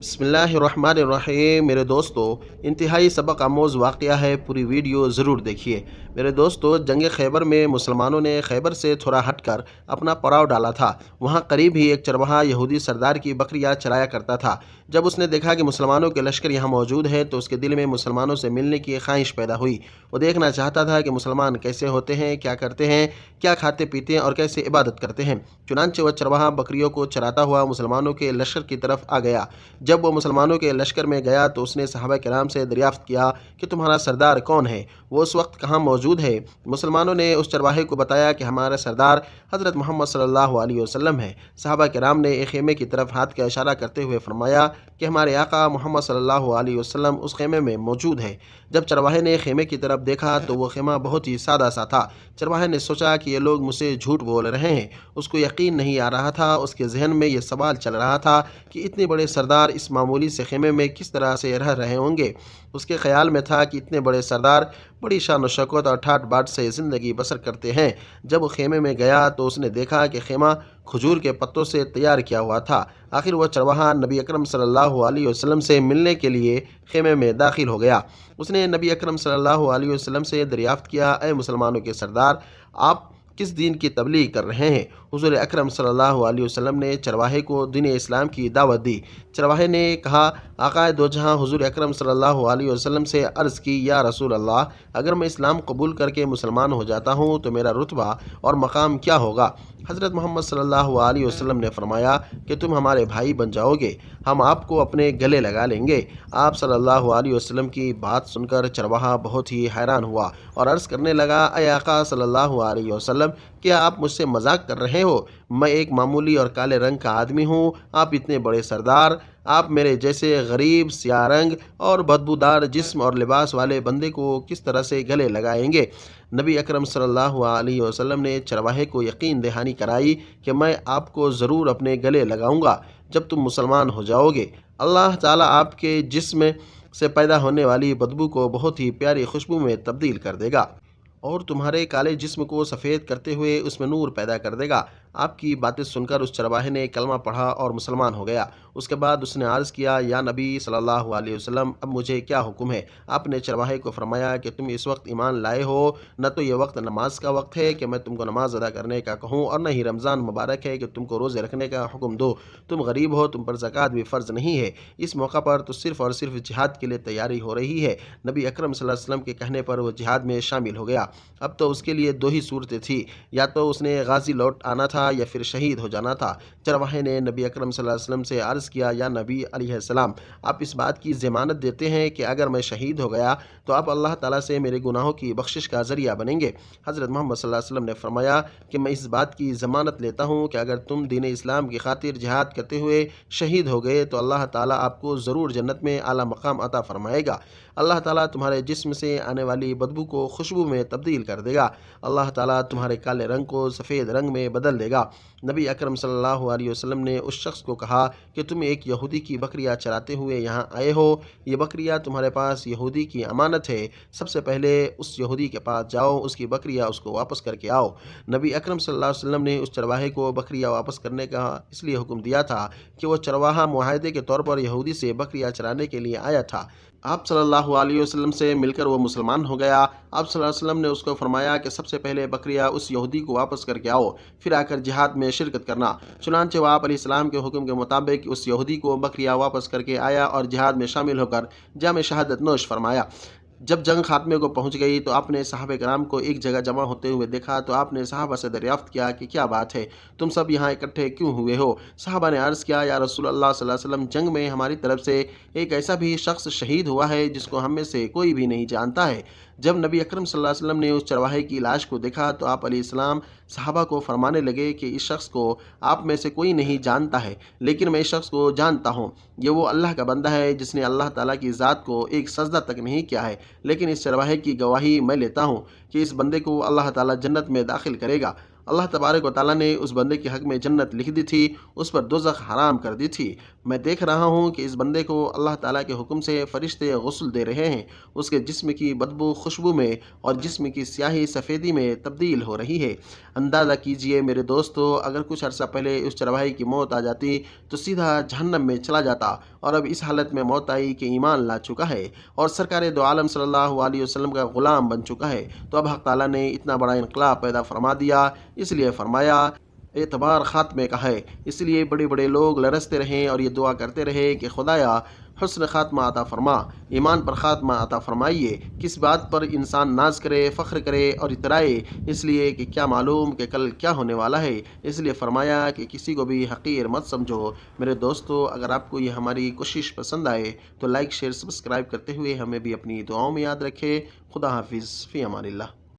बिस्मिल्लाहिर्रहमानिर्रहीम। मेरे दोस्तों, इंतहाई सबक आमोज़ वाक़या है, पूरी वीडियो ज़रूर देखिए। मेरे दोस्तों, जंग खैबर में मुसलमानों ने खैबर से थोड़ा हटकर अपना पड़ाव डाला था। वहाँ करीब ही एक चरवाहा यहूदी सरदार की बकरियाँ चराया करता था। जब उसने देखा कि मुसलमानों के लश्कर यहाँ मौजूद हैं तो उसके दिल में मुसलमानों से मिलने की ख्वाहिश पैदा हुई। वो देखना चाहता था कि मुसलमान कैसे होते हैं, क्या करते हैं, क्या खाते पीते हैं और कैसे इबादत करते हैं। चुनांचे वह चरवाहा बकरियों को चराता हुआ मुसलमानों के लश्कर की तरफ आ गया। जब वो मुसलमानों के लश्कर में गया तो उसने सहाबा किराम से दरियाफ्त किया कि तुम्हारा सरदार कौन है, वो उस वक्त कहाँ मौजूद है। मुसलमानों ने उस चरवाहे को बताया कि हमारा सरदार हज़रत मोहम्मद सल्लल्लाहु अलैहि वसल्लम है। सहाबा किराम ने एक खेमे की तरफ हाथ का इशारा करते हुए फरमाया कि हमारे आका मोहम्मद सल्लल्लाहु अलैहि वसल्लम उस खेमे में मौजूद है। जब चरवाहे ने खेमे की तरफ देखा तो वो खेमा बहुत ही सादा सा था। चरवाहे ने सोचा कि ये लोग मुझसे झूठ बोल रहे हैं। उसको यकीन नहीं आ रहा था। उसके जहन में ये सवाल चल रहा था कि इतने बड़े सरदार इस मामूली से खेमे में किस तरह से रह रहे होंगे। उसके ख्याल में था कि इतने बड़े सरदार बड़ी शान व शौकत और ठाट बाट से ज़िंदगी बसर करते हैं। जब वो खेमे में गया तो उसने देखा कि खेमा खजूर के पत्तों से तैयार किया हुआ था। आखिर वह चरवाहा नबी अकरम सल्लल्लाहु अलैहि वसल्लम से मिलने के लिए खेमे में दाखिल हो गया। उसने नबी अकरम सल्लल्लाहु अलैहि वसल्लम से दरियाफ्त किया, ऐ मुसलमानों के सरदार, आप किस दीन की तबलीग कर रहे हैं। हुज़ूर अकरम सल्लल्लाहु अलैहि वसल्लम ने चरवाहे को दीन इस्लाम की दावत दी। चरवाहे ने कहा, आक़ाए दो जहां हुज़ूर अकरम सल्लल्लाहु अलैहि वसल्लम से अर्ज़ की, या रसूल अल्लाह, अगर मैं इस्लाम कबूल करके मुसलमान हो जाता हूँ तो मेरा रुतबा और मकाम क्या होगा। हज़रत मोहम्मद सल्लल्लाहु अलैहि वसल्लम ने फरमाया कि तुम हमारे भाई बन जाओगे, हम आपको अपने गले लगा लेंगे। आप सल्लल्लाहु अलैहि वसल्लम की बात सुनकर चरवाहा बहुत ही हैरान हुआ और अर्ज़ करने लगा, ऐ आका सल्लल्लाहु अलैहि वसल्लम, क्या आप मुझसे मजाक कर रहे हो। मैं एक मामूली और काले रंग का आदमी हूँ, आप इतने बड़े सरदार, आप मेरे जैसे गरीब, सियाह रंग और बदबूदार जिस्म और लिबास वाले बंदे को किस तरह से गले लगाएंगे। नबी अकरम सल्लल्लाहु अलैहि वसल्लम ने चरवाहे को यकीन दहानी कराई कि मैं आपको ज़रूर अपने गले लगाऊंगा जब तुम मुसलमान हो जाओगे। अल्लाह ताला आपके जिस्म से पैदा होने वाली बदबू को बहुत ही प्यारी खुशबू में तब्दील कर देगा और तुम्हारे काले जिस्म को सफ़ेद करते हुए उसमें नूर पैदा कर देगा। आपकी बातें सुनकर उस चरवाहे ने कलमा पढ़ा और मुसलमान हो गया। उसके बाद उसने अर्ज़ किया, या नबी सल्लल्लाहु अलैहि वसल्लम, अब मुझे क्या हुक्म है। आपने चरवाहे को फरमाया कि तुम इस वक्त ईमान लाए हो, न तो ये वक्त नमाज का वक्त है कि मैं तुमको नमाज अदा करने का कहूँ, और न ही रमज़ान मुबारक है कि तुमको रोज़े रखने का हुक्म दो। तुम गरीब हो, तुम पर ज़कात भी फ़र्ज़ नहीं है। इस मौका पर तो सिर्फ़ और सिर्फ जिहाद के लिए तैयारी हो रही है। नबी अकरम सल्लल्लाहु अलैहि वसल्लम के कहने पर वह जिहाद में शामिल हो गया। अब तो उसके लिए दो ही सूरतें थी, या तो उसने गाजी लौट आना था या फिर शहीद हो जाना था। चरवाहे ने नबी अकरम सल्लल्लाहु अलैहि वसल्लम से अर्ज़ किया, या नबी अलैहिस्सलाम, आप इस बात की ज़मानत देते हैं कि अगर मैं शहीद हो गया तो आप अल्लाह ताला से मेरे गुनाहों की बख्शिश का ज़रिया बनेंगे। हज़रत मोहम्मद सल्लल्लाहु अलैहि वसल्लम ने फरमाया कि मैं इस बात की ज़मानत लेता हूँ कि अगर तुम दीन इस्लाम की खातिर जिहाद करते हुए शहीद हो गए तो अल्लाह ताला आपको ज़रूर जन्नत में आला मकाम अता फरमाएगा। अल्लाह ताला तुम्हारे जिस्म से आने वाली बदबू को खुशबू में तब्दील कर देगा। अल्लाह ताला तुम्हारे काले रंग को सफ़ेद रंग में बदल देगा। नबी अकरम सल्लल्लाहु अलैहि वसल्लम ने उस शख्स को कहा कि तुम एक यहूदी की बकरियाँ चराते हुए यहाँ आए हो। ये बकरियाँ तुम्हारे पास यहूदी की अमानत है। सबसे पहले उस यहूदी के पास जाओ, उसकी बकरियाँ उसको वापस करके आओ। नबी अकरम सल्लल्लाहु अलैहि वसल्लम ने उस चरवाहे को बकरियाँ वापस करने का इसलिए हुक्म दिया था कि वह चरवाहा मुआहदे के तौर पर यहूदी से बकरियाँ चराने के लिए आया था। आप सल्लल्लाहु अलैहि वसल्लम से मिलकर वो मुसलमान हो गया। आप सल्लल्लाहु अलैहि वसल्लम ने उसको फरमाया कि सबसे पहले बकरियाँ उस यहूदी को वापस करके आओ, फिर आकर जिहाद में शिरकत करना। चुनांचे वो आप अलैहिस्सलाम के हुक्म के मुताबिक उस यहूदी को बकरियाँ वापस करके आया और जिहाद में शामिल होकर जाम शहादत नोश फरमाया। जब जंग खात्मे को पहुंच गई तो आपने सहाबा कराम को एक जगह जमा होते हुए देखा तो आपने सहाबा से दरियाफ्त किया कि क्या बात है, तुम सब यहाँ इकट्ठे क्यों हुए हो। सहाबा ने अर्ज़ किया, या रसूल अल्लाह सल्लल्लाहु अलैहि वसल्लम, जंग में हमारी तरफ से एक ऐसा भी शख्स शहीद हुआ है जिसको हम में से कोई भी नहीं जानता है। जब नबी अकरम सल्लल्लाहु अलैहि वसल्लम ने उस चरवाहे की लाश को देखा तो आप अलैहिस्सलाम सहाबा को फरमाने लगे कि इस शख्स को आप में से कोई नहीं जानता है, लेकिन मैं इस शख्स को जानता हूँ। ये वो अल्लाह का बंदा है जिसने अल्लाह ताला की ज़ात को एक सजदा तक नहीं किया है, लेकिन इस चरवाहे की गवाही मैं लेता हूँ कि इस बंदे को अल्लाह ताला जन्नत में दाखिल करेगा। अल्लाह तबारक व तआला ने उस बंदे के हक़ में जन्नत लिख दी थी, उस पर दोज़ख हराम कर दी थी। मैं देख रहा हूँ कि इस बंदे को अल्लाह ताला के हुक्म से फ़रिश्ते गुस्ल दे रहे हैं। उसके जिस्म की बदबू खुशबू में और जिस्म की स्याही सफ़ेदी में तब्दील हो रही है। अंदाज़ा कीजिए मेरे दोस्तों, अगर कुछ अर्सा पहले उस चरवाहे की मौत आ जाती तो सीधा जहन्नम में चला जाता اور اب اس حالت میں موت آئی کہ ایمان لا چکا ہے اور سرکار دو عالم صلی اللہ علیہ وسلم کا غلام بن چکا ہے، تو اب حق تعالیٰ نے اتنا بڑا انقلاب پیدا فرما دیا، اس لیے فرمایا اعتبار خاتمے کا ہے۔ اس لیے بڑے بڑے لوگ لرزتے رہیں اور یہ دعا کرتے رہے کہ خدایا حسن خاتمہ عطا فرما، ایمان پر خاتمہ عطا فرمائیے۔ کس بات پر انسان ناز کرے، فخر کرے اور اترائے، اس لیے کہ کیا معلوم کہ کل کیا ہونے والا ہے، اس لیے فرمایا کہ کسی کو بھی حقیر مت سمجھو۔ میرے دوستو، اگر آپ کو یہ ہماری کوشش پسند آئے تو لائک شیئر سبسکرائب کرتے ہوئے ہمیں بھی اپنی دعاؤں میں یاد رکھے۔ خدا حافظ، فی امان اللہ۔